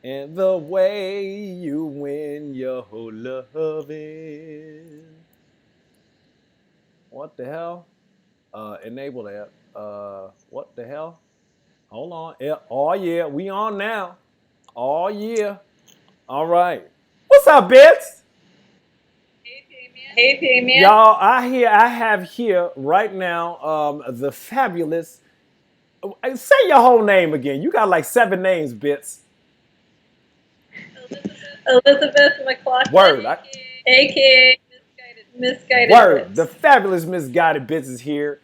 And the way you win your loving. What the hell? Enable that. What the hell? Hold on. Yeah. Oh yeah, we on now. Oh yeah. All right. What's up, Bits? Hey, Damien. Y'all, I have here right now the fabulous. Say your whole name again. You got like 7 names, Bits. Elizabeth McLachlan, Word. aka Misguided Word. The Bits. fabulous misguided Bits is here.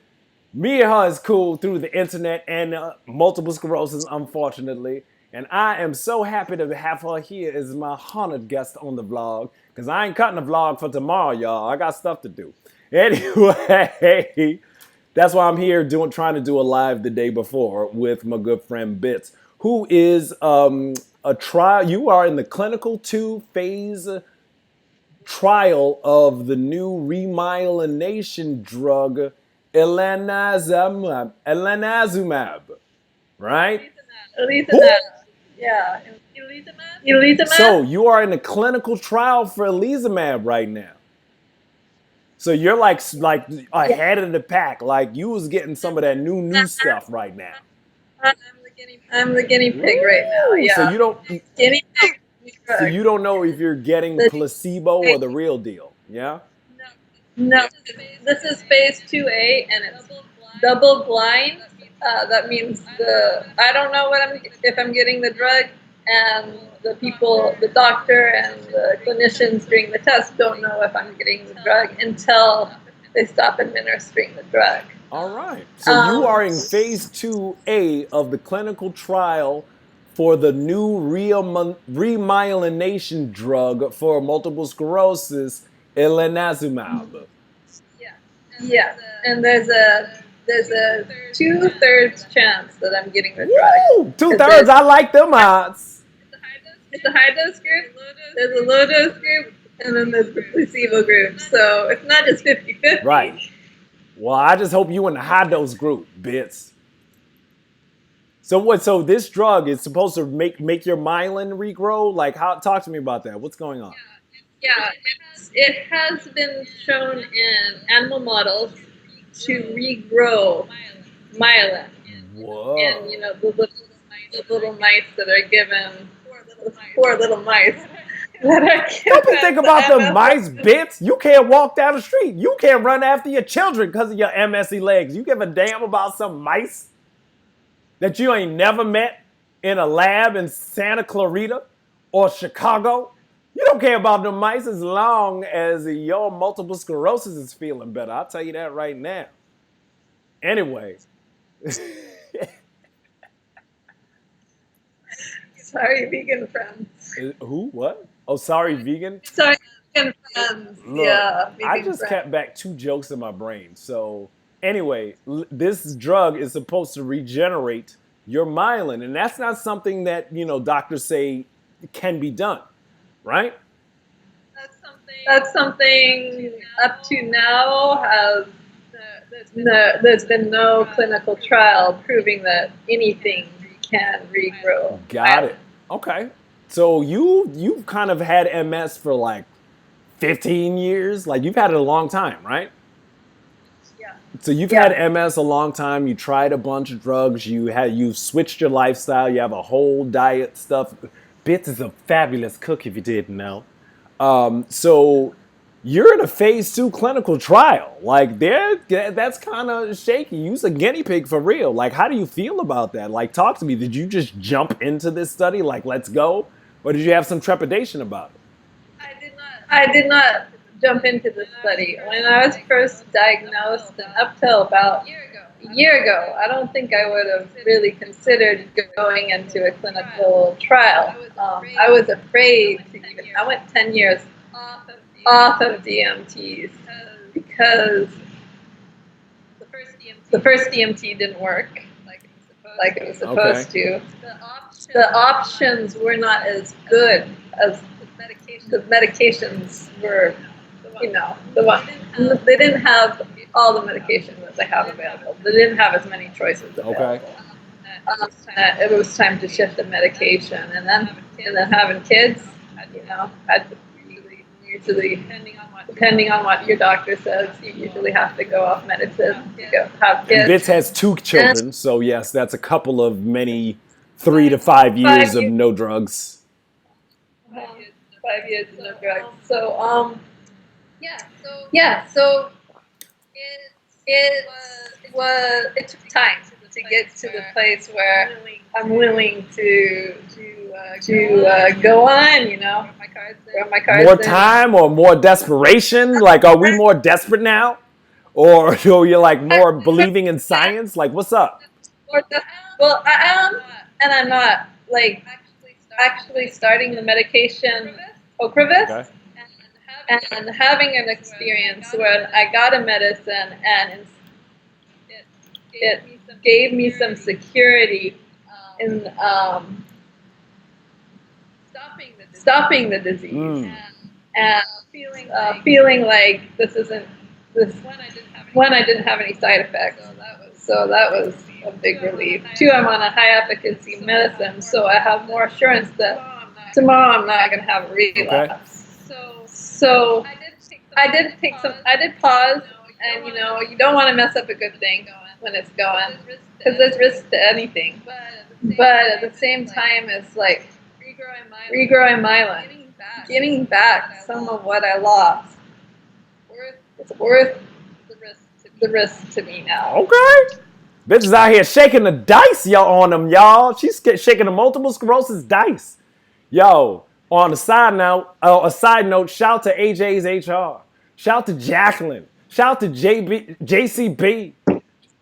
Me and her is cool through the internet and multiple sclerosis, unfortunately. And I am so happy to have her here as my haunted guest on the vlog. Because I ain't cutting the vlog for tomorrow, y'all. I got stuff to do. Anyway, that's why I'm here trying to do a live the day before with my good friend Bits, who is a trial. You are in the clinical 2 phase trial of the new remyelination drug Elezanumab, right? Who? Elizabeth. Yeah. Elizabeth. So you are in a clinical trial for Elizumab right now. So you're like Yeah. ahead of the pack. Like you was getting some of that new stuff right now. I'm the guinea pig right now. Woo! So Yeah. you don't Guinea pig so drug. you don't know if you're getting The, placebo or the real deal. Yeah? no, this is phase 2A and it's double blind. That means I don't know if I'm getting the drug, and the doctor and the clinicians doing the test don't know if I'm getting the drug until they stop administering the drug. All right. So you Um, are in phase 2A of the clinical trial for the new remyelination drug for multiple sclerosis, Elezanumab. yeah, and there's a 2/3 chance that I'm getting the drug Woo! Two because thirds. I like them odds. it's a high dose group, there's a low dose group, and then there's the placebo group. So it's not just 50/50. Right. Well, I just hope you in the high dose group, Bits. So what? So this drug is supposed to make your myelin regrow. Like, how? Talk to me about that. What's going on? Yeah, it has been shown in animal models to regrow myelin. And Whoa. the little mice that are given, the poor little mice that are Don't be given thinking the about the MS. mice, Bits. You can't walk down the street. You can't run after your children because of your MSE legs. You give a damn about some mice that you ain't never met in a lab in Santa Clarita or Chicago. You don't care about the mice as long as your multiple sclerosis is feeling better. I'll tell you that right now. Anyway. Sorry, vegan friends. Who? What? Oh, sorry, vegan. Sorry, vegan friends. Look, Yeah, I vegan just friends. kept back 2 jokes in my brain. So, anyway, this drug is supposed to regenerate your myelin, and that's not something that doctors say can be done, right? That's something up to now has there's been no clinical trial proving that anything can regrow Got myelin. it. Okay. So you've kind of had MS for like 15 years. Like you've had it a long time, right? So you've had Yeah. MS a long time. You tried a bunch of drugs. You've switched your lifestyle. You have a whole diet stuff. Bits is a fabulous cook if you didn't know. So you're in a phase 2 clinical trial. Like that's kind of shaky. You're a guinea pig for real. Like how do you feel about that? Like talk to me. Did you just jump into this study? Like let's go, or did you have some trepidation about it? I did not jump into the study. When I was first diagnosed, and up till about a year ago, I don't think I would have really considered going into a clinical trial. I was afraid to even, I went 10 years off of DMTs because the first DMT didn't work like it was Okay. supposed to. The options were not as good as the medications were, the one they didn't have all the medication that they have available. They didn't have as many choices Okay. available. it was time to shift the medication, and then having kids, had to usually, depending on what your doctor says, you usually have to go off medicine to go have kids. And Bits has 2 children, so yes, that's a couple of many 3 to 5 years of no drugs. 5 years of no drugs. So yeah, so it took time to get to the place where I'm willing to go on, where my cards More time or more desperation? Like, are we more desperate now? Or you're like more believing in science? Like, what's up? Well, I am, and I'm not, like, actually starting the medication Ocrevus, Okay. and having an experience when I got a medicine and it gave me some security in stopping the disease, and feeling like this isn't this when I didn't have any side effects. So that was a big relief. Too, I'm on a high efficacy medicine, so I have more assurance that tomorrow I'm not going to have a relapse. Okay. So I did pause, and you don't want to mess up a good thing when it's going, because there's risk to anything. But at the same time, it's like regrowing myelin, getting back some of what I lost. It's worth the risk to me now. Okay. Bitches out here shaking the dice, y'all, on them, y'all. She's shaking the multiple sclerosis dice. Yo, on a side note, shout to AJ's HR. Shout to Jacqueline. Shout to JCB.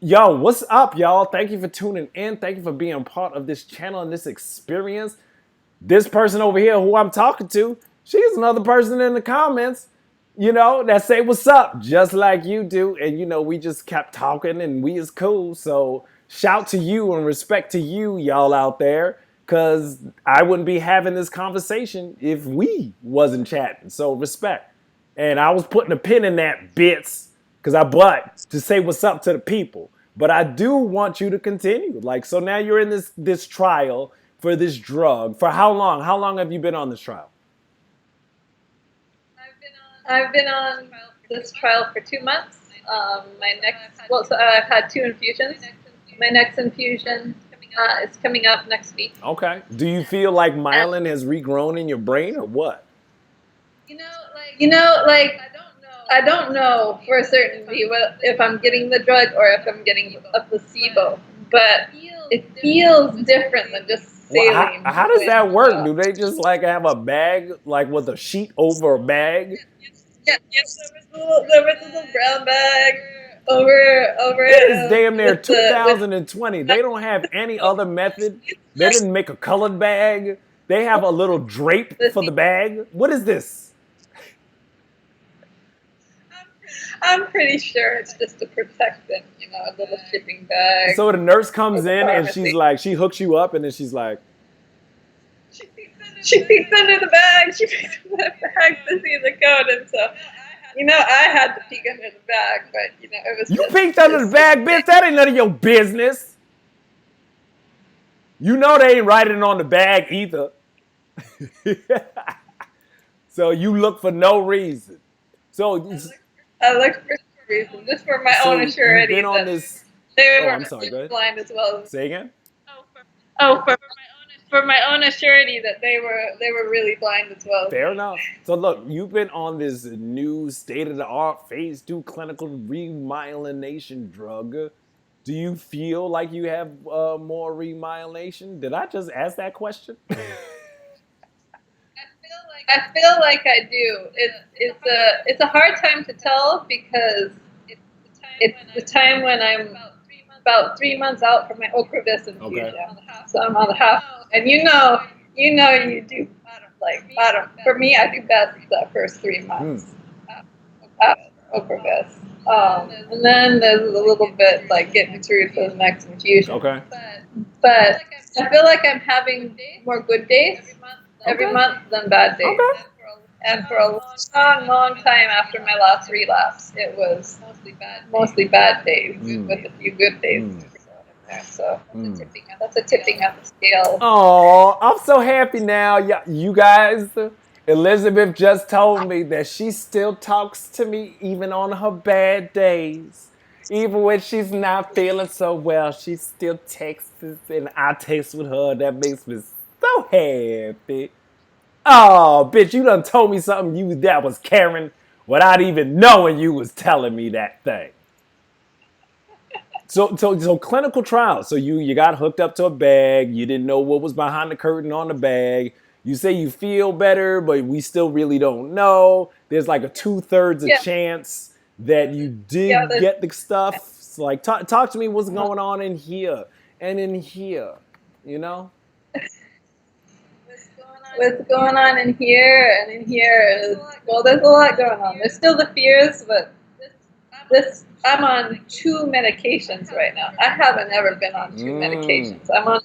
Yo, what's up, y'all? Thank you for tuning in. Thank you for being part of this channel and this experience. This person over here who I'm talking to, she's another person in the comments, that say what's up, just like you do. And, we just kept talking and we is cool. So shout to you and respect to you, y'all out there, because I wouldn't be having this conversation if we wasn't chatting. So respect. And I was putting a pin in that, Bits, because I to say what's up to the people. But I do want you to continue. Like, so now you're in this trial for this drug. For how long? How long have you been on this trial? I've been on this trial for 2 months. So I've had 2 infusions. My next infusion is coming up next week. Okay. Do you feel like myelin has regrown in your brain or what? I don't know for certainty if I'm getting the drug or if I'm getting a placebo, but it feels different than just saline. Well, how does that work? Do they just like have a bag, like with a sheet over a bag? Yeah, yes. There was a little brown bag over it. It is damn near 2020. They don't have any other method. They didn't make a colored bag. They have a little drape for the bag. What is this? I'm pretty sure it's just to protect them, a little shipping bag. So the nurse comes in and she's like, she hooks you up, and then she's like, she peeks under the bag. She peeks under the bag to see the code, and so, I had to peek under the bag, but it was. You peeked under the bag, bitch. That ain't none of your business. They ain't writing on the bag either. So you look for no reason. So I look for reason, just for my own assurity. You've been on this. I'm sorry. Go ahead. Blind as well. Say again. For my own assurity that they were really blind as well. Fair enough. So look, you've been on this new state-of-the-art phase 2 clinical remyelination drug. Do you feel like you have more remyelination? Did I just ask that question? I feel like I do. It's a hard time to tell because it's the time when I'm about 3 months out from my Ocrevus infusion. Okay. So I'm on the half, and you do like bottom. For me, I do best the first 3 months after Ocrevus. And then there's a little bit like getting through to the next infusion. Okay. But I feel like I'm having more good days every month than bad days. Okay. And for a long, long time after my last relapse, it was mostly bad days with a few good days. there. So that's a tipping of the scale. Oh, I'm so happy now. You guys, Elizabeth just told me that she still talks to me even on her bad days. Even when she's not feeling so well, she still texts and I text with her. That makes me so happy. Oh, bitch, you done told me something you that was Karen without even knowing you was telling me that thing. So clinical trials. So you got hooked up to a bag. You didn't know what was behind the curtain on the bag. You say you feel better, but we still really don't know. There's like a 2/3 a Yeah. chance that you did get the stuff. So like talk to me what's going on in here and in here, you know? What's going on in here and in here is, well, there's a lot going on. There's still the fears, but I'm on 2 medications right now. I haven't ever been on 2 medications. I'm on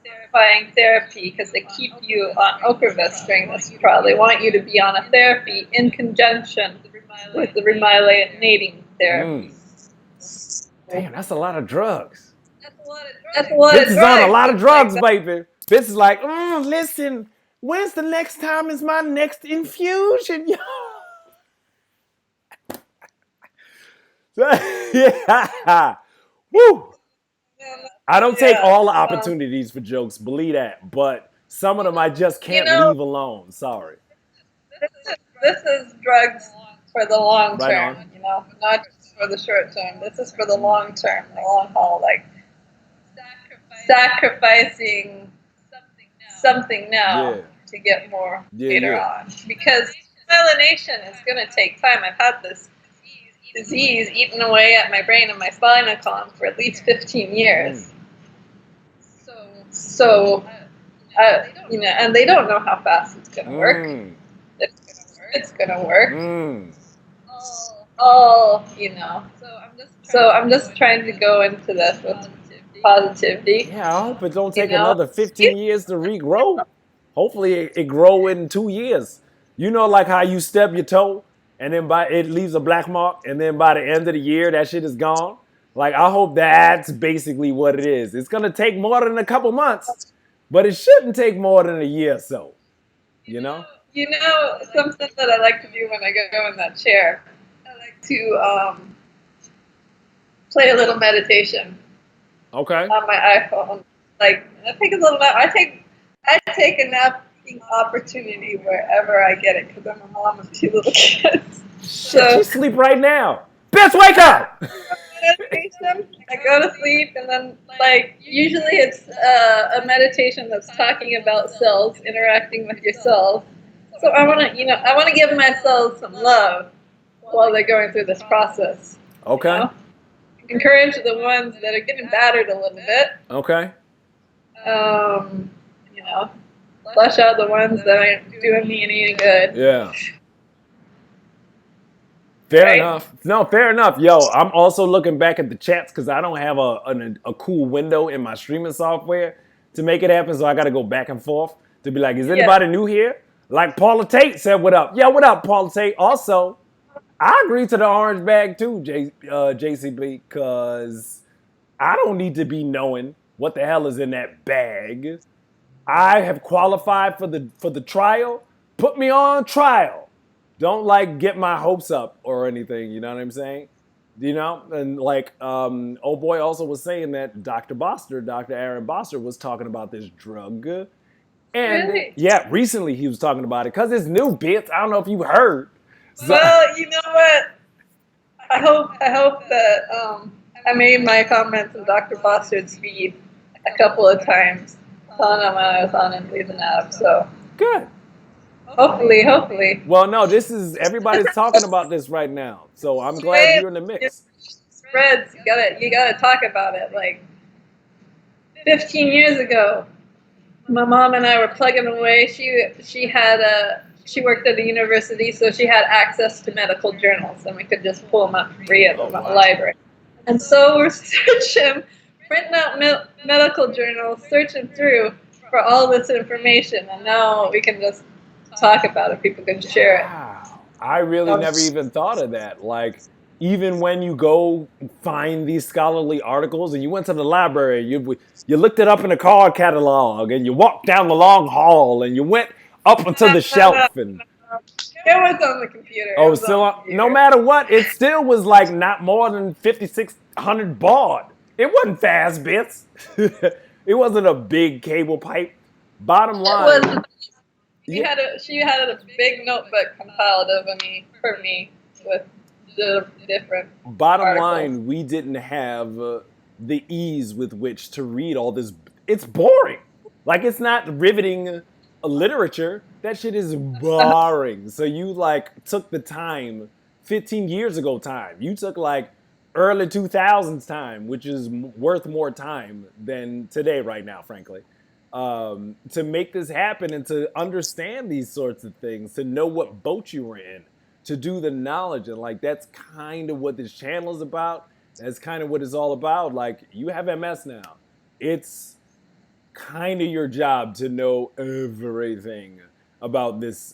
clarifying therapy because they keep you on Ocrevus during this trial. They want you to be on a therapy in conjunction with the remyelinating therapy. Damn, that's a lot of drugs. That's a lot Bitch of is drugs. on a lot of drugs, baby. Bitch is like, listen, when's the next time is my next infusion, yo? Yeah. Woo. I don't take all the opportunities for jokes, believe that, but some of them I just can't leave alone. Sorry. This is drugs for the long Right term, on. you know, not just for the short term. This is for the long term, the long haul, like sacrificing something now to get more later on. Because myelination is going to take time. I've had this disease eating away at my brain and my spinal column for at least 15 years. So, you know, and they don't know how fast it's going to work. It's going to work. All, you know. So I'm just trying to go into this with positivity. Yeah, I hope it don't take another 15 years to regrow. Hopefully it grow in 2 years. You know, like how you stub your toe and then it leaves a black mark, and then by the end of the year that shit is gone. Like I hope that's basically what it is. It's gonna take more than a couple months, but it shouldn't take more than a year or so. You know? You know, something that I like to do when I go in that chair, I like to play a little meditation. Okay. On my iPhone. Like I take a little nap. I take a napping opportunity wherever I get it because I'm a mom of 2 little kids. So she sleep right now. Bitch, wake up! Meditation. I go to sleep, and then like usually it's a meditation that's talking about cells interacting with your cells. So I want to give my cells some love while they're going through this process. Okay. You know? Encourage the ones that are getting battered a little bit. Okay. You know, flush out the ones that aren't doing me any good. Yeah. Fair enough. No, fair enough. Yo, I'm also looking back at the chats because I don't have a cool window in my streaming software to make it happen. So I got to go back and forth to be like, is anybody new here? Like Paula Tate said, what up? Yeah, what up, Paula Tate? Also, I agree to the orange bag too, JCB, because I don't need to be knowing what the hell is in that bag. I have qualified for the trial. Put me on trial. Don't like get my hopes up or anything. You know what I'm saying? You know, and like old boy also was saying that Dr. Aaron Boster was talking about this drug. And yeah, recently he was talking about it because it's new, bitch. I don't know if you heard. So, well, you know what? I hope that I made my comments in Dr. Boster's feed a couple of times, telling him I was on Elezanumab. So good. Hopefully. Well, no, everybody's talking about this right now, so I'm glad you're in the mix. Spreads, you gotta talk about it. Like 15 years ago, my mom and I were plugging away. She worked at the university, so she had access to medical journals, and we could just pull them up free at the library. And so we're printing out medical journals, searching through for all this information, and now we can just talk about it. People can share it. Wow. I really never even thought of that. Like, even when you go find these scholarly articles and you went to the library, you looked it up in the card catalog and you walked down the long hall and you went up onto the shelf and It was on the computer. It oh, was on the still no computer. matter what, it still was like not more than 5,600 baud. It wasn't fast bits. It wasn't a big cable pipe. Bottom It line, was. She had a big notebook compiled for me with the different bottom articles. line, we didn't have the ease with which to read all this. It's boring. Like it's not riveting literature. That shit is boring. So you like took the time, 15 years ago time. You took like early 2000s time, which is worth more time than today right now, frankly. To make this happen and to understand these sorts of things, to know what boat you were in, to do the knowledge. And like, that's kind of what this channel is about. That's kind of what it's all about. Like, you have MS now. It's kind of your job to know everything about this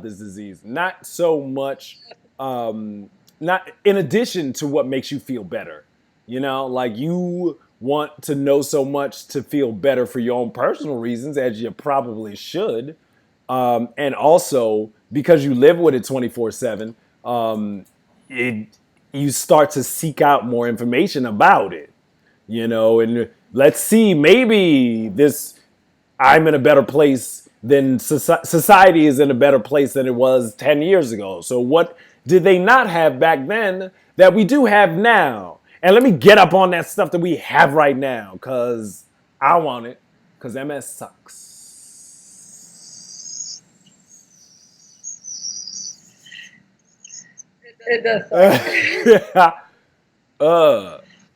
disease. Not so much, not in addition to what makes you feel better. You know, like you want to know so much to feel better for your own personal reasons, as you probably should. And also because you live with it 24/7, it you start to seek out more information about it, you know, and let's see, maybe this I'm in a better place than society is in a better place than it was 10 years ago. So what did they not have back then that we do have now? And let me get up on that stuff that we have right now, because I want it, because MS sucks. It does suck.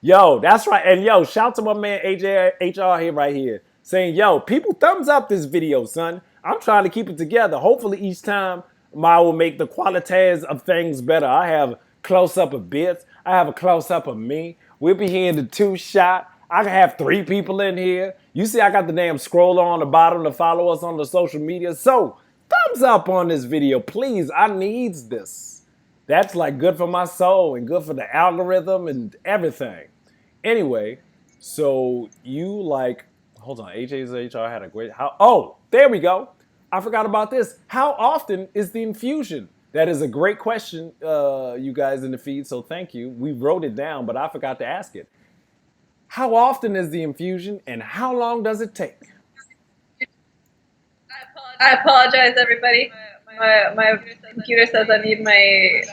Yo, that's right. And yo, shout to my man AJ HR here right here saying, yo, people thumbs up this video, son. I'm trying to keep it together. Hopefully each time I will make the qualities of things better. I have close up of bits. I have a close up of me. We'll be here in the 2-shot. I can have 3 people in here. You see, I got the damn scroller on the bottom to follow us on the social media. So thumbs up on this video, please. I needs this. That's like good for my soul and good for the algorithm and everything. Anyway, so you like, hold on, AJ's HR had a great, there we go. I forgot about this. How often is the infusion? That is a great question, you guys in the feed, so thank you. We wrote it down, but I forgot to ask it. How often is the infusion and how long does it take? I apologize, everybody. My computer says I need my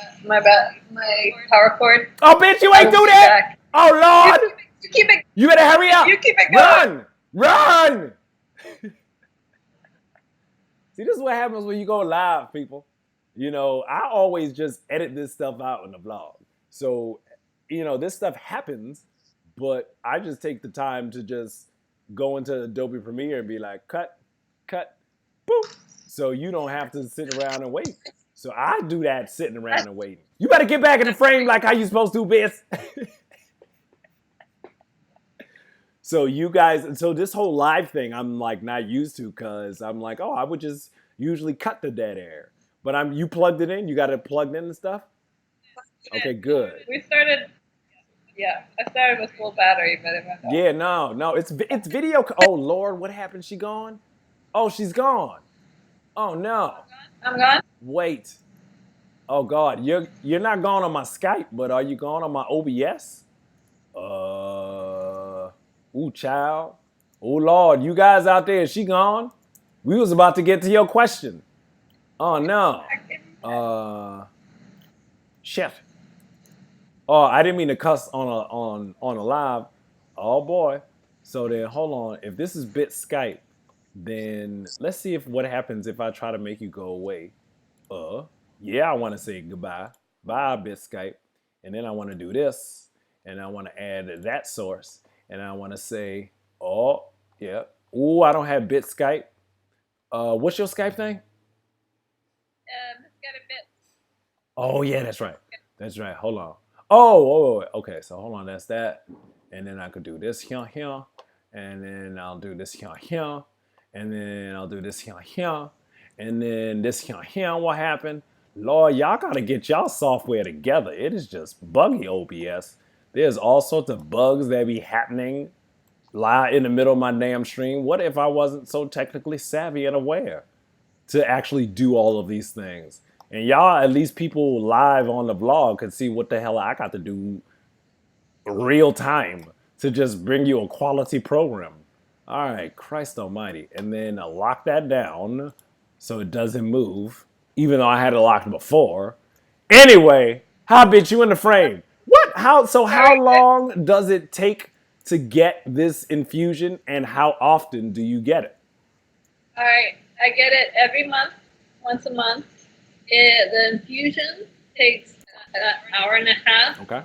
power cord. Oh, bitch, you ain't do that! Oh, Lord! You keep it. You better hurry up! You keep it going. Run! See, this is what happens when you go live, people. You know, I always just edit this stuff out in the vlog. So, you know, this stuff happens, but I just take the time to just go into Adobe Premiere and be like, cut, boop. So you don't have to sit around and wait. So I do that sitting around and waiting. You better get back in the frame like how you supposed to, bitch. So you guys, so this whole live thing, I'm like not used to, because I'm like, oh, I would just usually cut the dead air. But you plugged it in? You got it plugged in and stuff? Okay, good. We started, yeah, I started with full battery, but it went off. Yeah, no, it's video. Oh, Lord, what happened? She gone? Oh, she's gone. Oh, no. I'm gone? Wait. Oh, God, you're not gone on my Skype, but are you gone on my OBS? Ooh, child. Oh, Lord, you guys out there, is she gone? We was about to get to your question. Oh, no. Chef. Oh, I didn't mean to cuss on a live. Oh, boy. So then, hold on. If this is bit Skype, then let's see what happens if I try to make you go away. Yeah, I want to say goodbye. Bye, bit Skype. And then I want to do this. And I want to add that source. And I want to say, oh, yeah. Ooh, I don't have bit Skype. What's your Skype thing? It's got a bit. Oh, yeah, that's right. That's right. Hold on. Oh, okay. So hold on. That's that. And then I could do this here. And then I'll do this here. And then I'll do this here. And then this here will happen. Lord, y'all gotta get y'all software together. It is just buggy OBS. There's all sorts of bugs that be happening live in the middle of my damn stream. What if I wasn't so technically savvy and aware to actually do all of these things? And y'all, at least people live on the vlog, could see what the hell I got to do real time to just bring you a quality program. All right, Christ Almighty, and then lock that down so it doesn't move, even though I had it locked before. Anyway, how bit you in the frame? What? How? So how long does it take to get this infusion, and how often do you get it? All right, I get it every month, once a month. The infusion takes an hour and a half. Okay.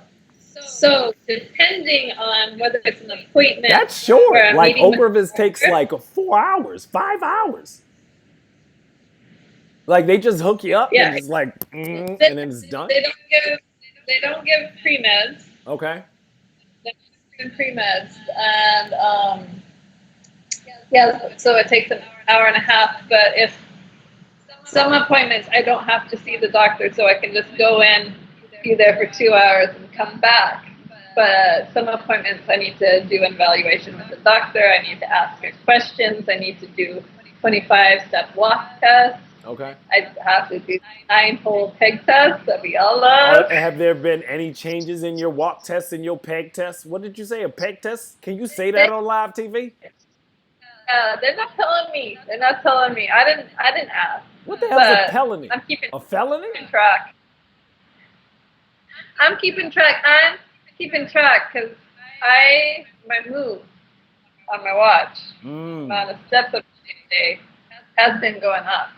So depending on whether it's an appointment, That's short. where I'm Like meeting with Ocrevus the takes doctor, like 4 hours, 5 hours. Like they just hook you up and yeah, it's like, and then it's done. they don't give pre-meds. Okay. They don't give pre-meds, and yeah, so it takes an hour and a half. But if some appointments, I don't have to see the doctor, so I can just go in, be there for 2 hours, and come back. But some appointments, I need to do an evaluation with the doctor. I need to ask her questions. I need to do 25-step walk tests. Okay. I have to do 9-hole peg tests that we all love. Have there been any changes in your walk tests and your peg tests? What did you say? A peg test? Can you say that on live TV? They're not telling me. They're not telling me. I didn't ask. What the hell is a But felony? I'm keeping A felony? track. I'm keeping track because my move on my watch, amount of steps of the day, has been going up.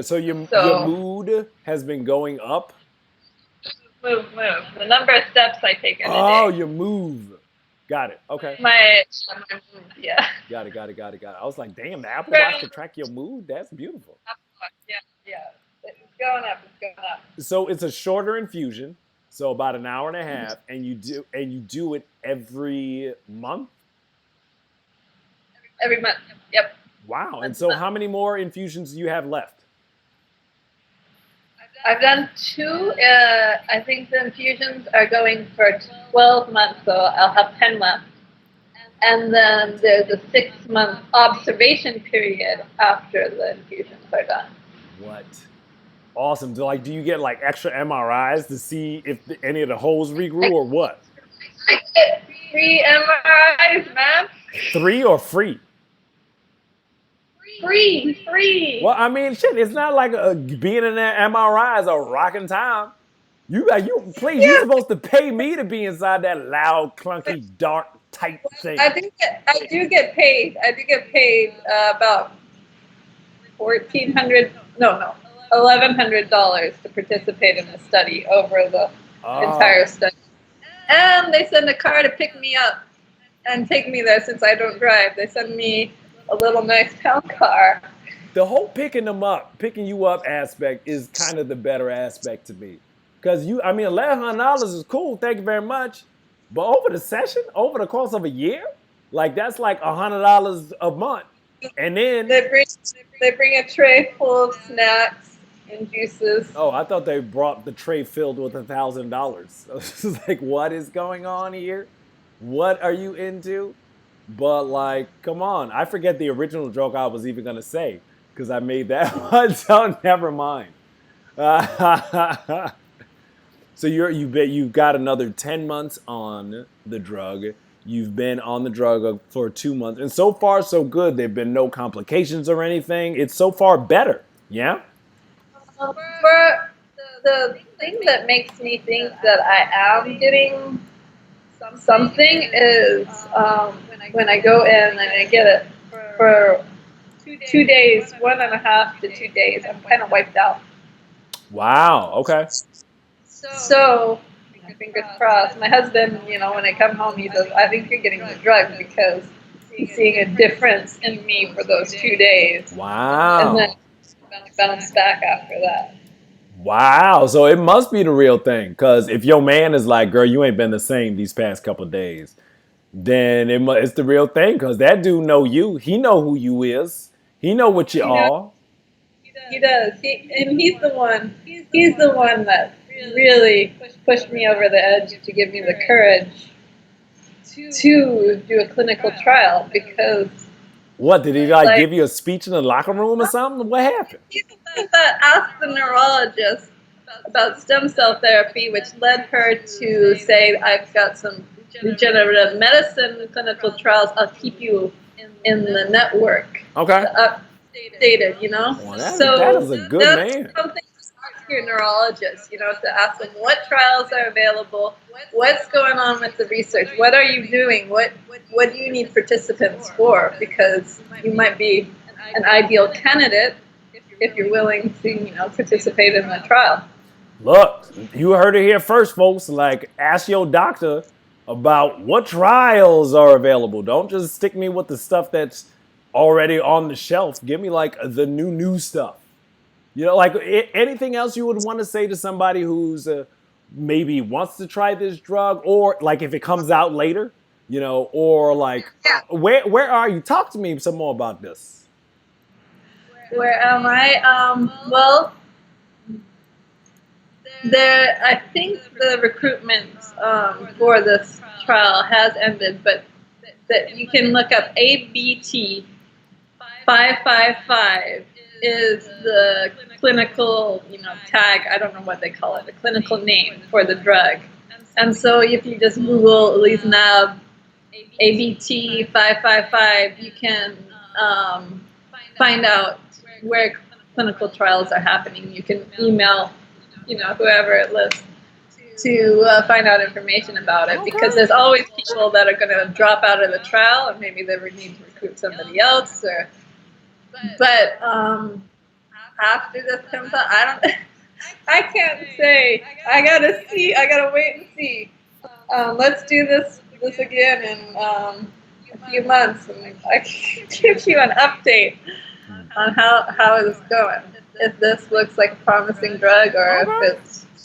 So your mood has been going up? Move. The number of steps I take in a day. Oh, your move. Got it. Okay. My move, yeah. Got it. I was like, damn, the Apple Watch can track your mood? That's beautiful. Yeah. It's going up. So it's a shorter infusion, so about an hour and a half, and you do it every month? Every month. Yep. Wow. And so how many more infusions do you have left? I've done 2. I think the infusions are going for 12 months, so I'll have 10 left. And then there's a 6-month observation period after the infusions are done. What? Awesome. Do you get like extra MRIs to see if any of the holes regrew or what? I get 3 MRIs, man. 3 or free? Free. Well, I mean, shit. It's not like being in that MRI is a rocking time. Please, you're supposed to pay me to be inside that loud, clunky, dark, tight thing. I do get paid. About $1,100 to participate in the study over the entire study. And they send a car to pick me up and take me there since I don't drive. They send me a little nice town car. The whole picking you up aspect is kind of the better aspect to me. Because $1,100 is cool, thank you very much. But over the course of a year, like that's like $100 a month. And then they bring a tray full of snacks and juices. Oh, I thought they brought the tray filled with $1,000. I was just like, what is going on here? What are you into? But like, come on. I forget the original joke I was even gonna say because I made that one. So never mind. So you've got another 10 months on the drug. You've been on the drug for 2 months, and so far so good. There've been no complications or anything. It's so far better. Yeah. For the thing that makes me think that I am getting something is when I go in and I get it for 2 days, 1.5 to 2 days. I'm kind of wiped out. Wow. Okay. So, fingers crossed. My husband, when I come home, he says, I think you're getting the drug because he's seeing a difference in me for those 2 days. Wow. And then bounce back after that. Wow. So it must be the real thing. Because if your man is like, girl, you ain't been the same these past couple of days, then it's the real thing. Because that dude know you. He know who you is. He know what you are. He does. He's the one. He's the one that really pushed me over the edge to give me the courage to do a clinical trial because What did he like give you a speech in the locker room or something? What happened? he's the one that asked the neurologist about stem cell therapy, which led her to say, I've got some regenerative medicine clinical trials. I'll keep you in the network. Okay. Updated, you know? Well, so that is a good that's man. something to ask your neurologist, you know, to ask them what trials are available, what's going on with the research, what are you doing, what do you need participants for, because you might be an ideal candidate if you're willing to, you know, participate in the trial. Look, you heard it here first, folks. Like, ask your doctor about what trials are available. Don't just stick me with the stuff that's already on the shelf. Give me like the new stuff. You know, like anything else you would want to say to somebody who's maybe wants to try this drug, or like if it comes out later, you know, or like where are you? Talk to me some more about this. Where am I? Well, I think the recruitment for this trial has ended, but that you can look up ABT 555 is the clinical, you know, tag. I don't know what they call it, the clinical name for the drug. And so if you just Google Elezanumab ABT 555, you can find out where clinical trials are happening. You can email, you know, whoever it lists to find out information about it, because there's always people that are going to drop out of the trial and maybe they need to recruit somebody else. But after this comes out, I can't say. I gotta see. I gotta wait and see. Let's do this again in a few months, and I can give you an update on how it's going. If this looks like a promising drug, or if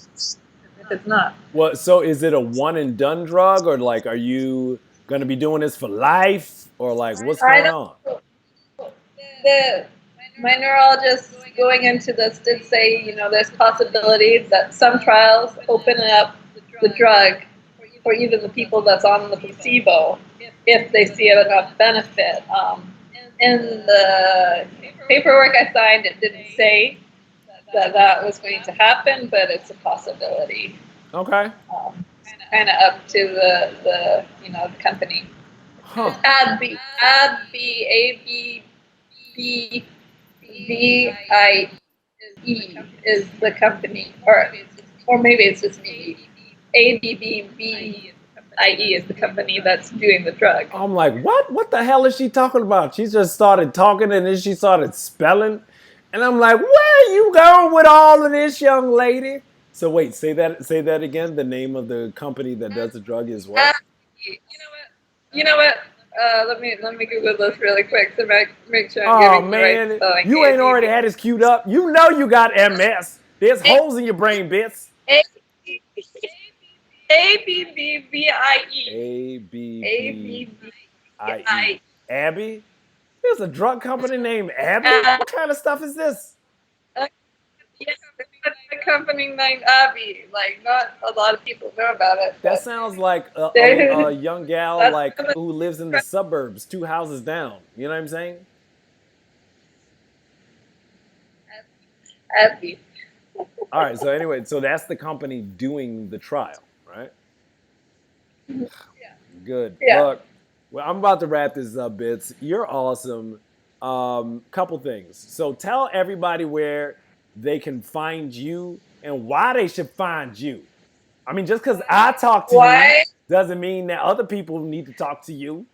it's not. Well, so is it a one and done drug, or like are you going to be doing this for life, or like what's I going on? don't. My neurologist going into this did say, you know, there's possibilities that some trials open up the drug for even the people that's on the placebo if they see enough benefit. In the paperwork I signed, it didn't say that was going to happen, but it's a possibility. Okay. Kind of up to the you know, the company. Huh. AbbVie, AbbVie is the company, or maybe it's just AbbVie is the company that's doing the drug. I'm like, what? What the hell is she talking about? She just started talking and then she started spelling. And I'm like, where are you going with all of this, young lady? So wait, say that again. The name of the company that does the drug is what? You know what? Let me Google this really quick to make sure I'm Oh giving the right man, spelling. you ain't already had this queued up. You know you got MS. There's holes in your brain bits. AbbVie. AbbVie. Abby? There's a drug company named Abby? What kind of stuff is this? Yes, a company named Abby. Like, not a lot of people know about it. That sounds like a young gal like who lives in the suburbs, 2 houses down. You know what I'm saying? Abby. All right. So anyway, so that's the company doing the trial, right? Good. Yeah. Look, well, I'm about to wrap this up, Bits. You're awesome. Couple things. So tell everybody where they can find you and why they should find you. I mean, just because I talk to you doesn't mean that other people need to talk to you.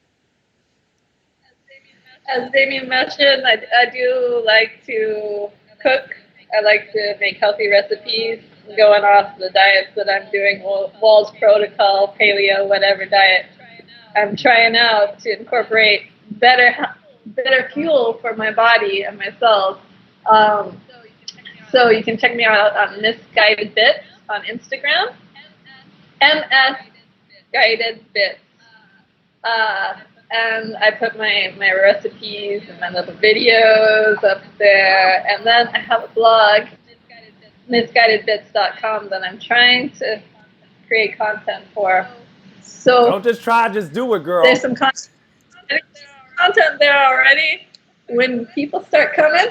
As Damien mentioned, I do like to cook. I like to make healthy recipes, going off the diets that I'm doing, Wall's Protocol, paleo, whatever diet I'm trying out to incorporate better fuel for my body and my cells. So you can check me out on Misguided Bits on Instagram, MS Guided Bits. and I put my recipes and my little videos up there, and then I have a blog, misguidedbits.com, that I'm trying to create content for. So Don't just try, just do it, girl. there's some content there already. When people start coming,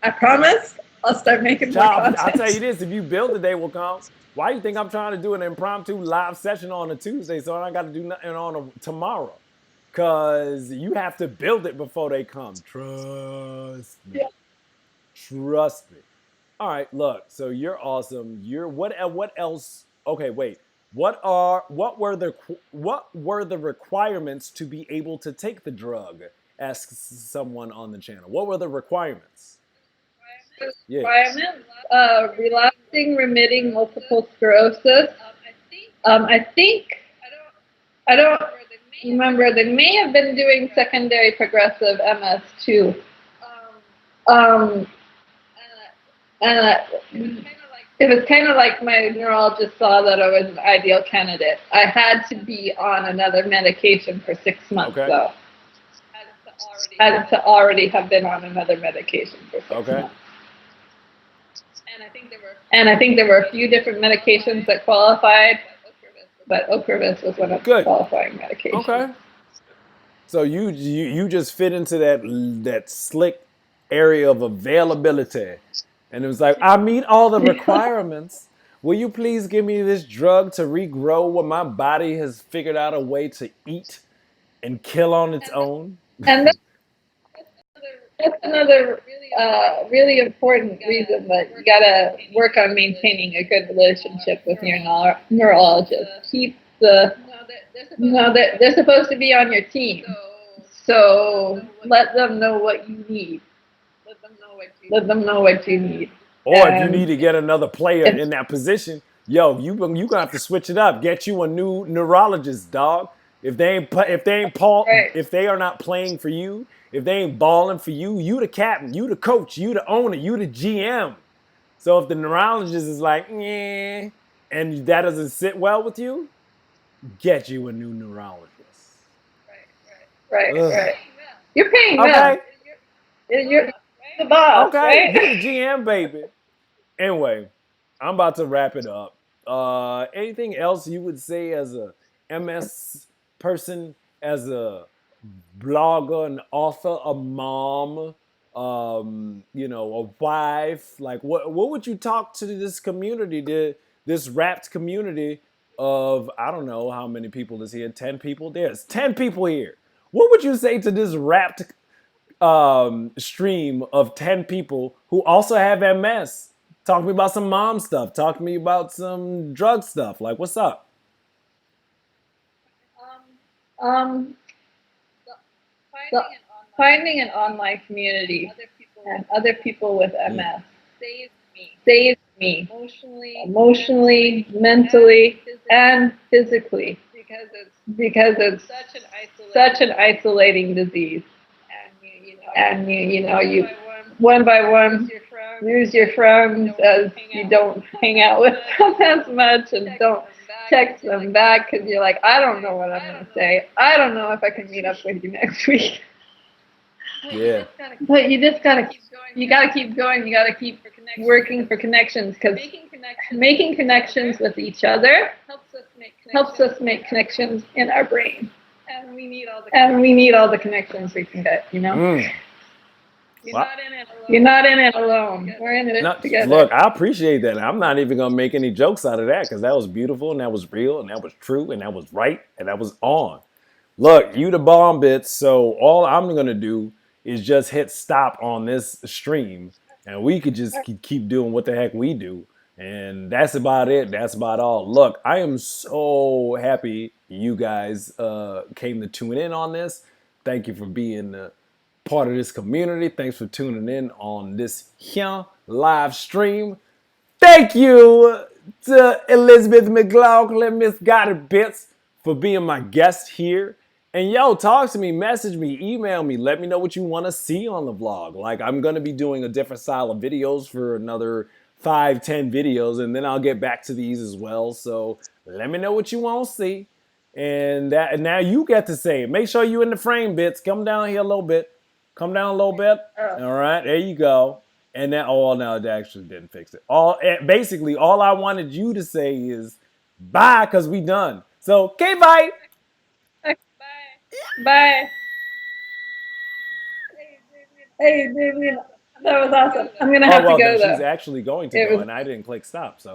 I promise I'll start making more Child, content. I'll tell you this, if you build it, they will come. Why do you think I'm trying to do an impromptu live session on a Tuesday so I don't got to do nothing on a tomorrow? Because you have to build it before they come. Trust me. Yeah. Trust me. All right, look. So you're awesome. You're what else? Okay, wait. What were the requirements to be able to take the drug? Asks someone on the channel. What were the requirements? Yeah. Requirements: relapsing, remitting multiple sclerosis. I think, I don't remember. They may have been doing secondary progressive MS too. And it was kind of like my neurologist saw that I was an ideal candidate. I had to be on another medication for 6 months, Okay. though. I had to already have been on another medication for 6 months. And I think there were a few different medications that qualified, but Ocrevus was one of the qualifying medications. Okay. So you just fit into that slick area of availability. And it was like, I meet all the requirements. Will you please give me this drug to regrow what my body has figured out a way to eat and kill on its own? And that's another really important reason that you gotta work on maintaining a good relationship with your neurologist. They're supposed to be on your team, so let them know what you need. Let them know what you need. Or if you need to get another player in that position, yo, you gonna have to switch it up. Get you a new neurologist, dog. If they are not playing for you, if they ain't balling for you, you the captain, you the coach, you the owner, you the GM. So if the neurologist is like, yeah, and that doesn't sit well with you, get you a new neurologist. Right. You're paying them. You're the boss, right? You're the GM, baby. Anyway, I'm about to wrap it up. Anything else you would say as a MS person, as a blogger, an author, a mom, a wife? Like, what would you talk to this community, this wrapped community of, I don't know how many people is here, 10 people? There's 10 people here. What would you say to this wrapped stream of 10 people who also have MS? Talk to me about some mom stuff. Talk to me about some drug stuff. Like, what's up? Finding an online community and other people with MS saved me emotionally, mentally, and physically, because it's such an isolating disease. And you one by one lose your friends as you don't hang out with them as much and don't text them back because you're like, I don't know what I'm going to say. I don't know if I can meet up with you next week. Yeah. But you just gotta keep going. You gotta keep working for connections, because making connections with each other helps us make connections in our brain. And we need all the connections we can get, you know? You're not in it alone. We're in it together. Look, I appreciate that. I'm not even going to make any jokes out of that, because that was beautiful and that was real and that was true and that was right and that was on. Look, you the bomb bits, so all I'm going to do is just hit stop on this stream and we could just keep doing what the heck we do. And that's about it. That's about all. Look, I am so happy you guys came to tune in on this. Thank you for being part of this community. Thanks for tuning in on this here live stream. Thank you to Elizabeth McLachlan, Misguided Bits, for being my guest here. And yo, talk to me, message me, email me, let me know what you want to see on the vlog. Like, I'm going to be doing a different style of videos for another 5-10 videos, and then I'll get back to these as well. So let me know what you want to see. And now you get to say it. Make sure you in the frame, Bits. Come down here a little bit. Come down a little bit. All right, there you go. And then, oh, no, it actually didn't fix it. Basically, all I wanted you to say is bye, because we done. So, okay, bye. Okay, bye. Hey, Damien, that was awesome. I'm gonna have to go She's though. actually going to go, and I didn't click stop. So.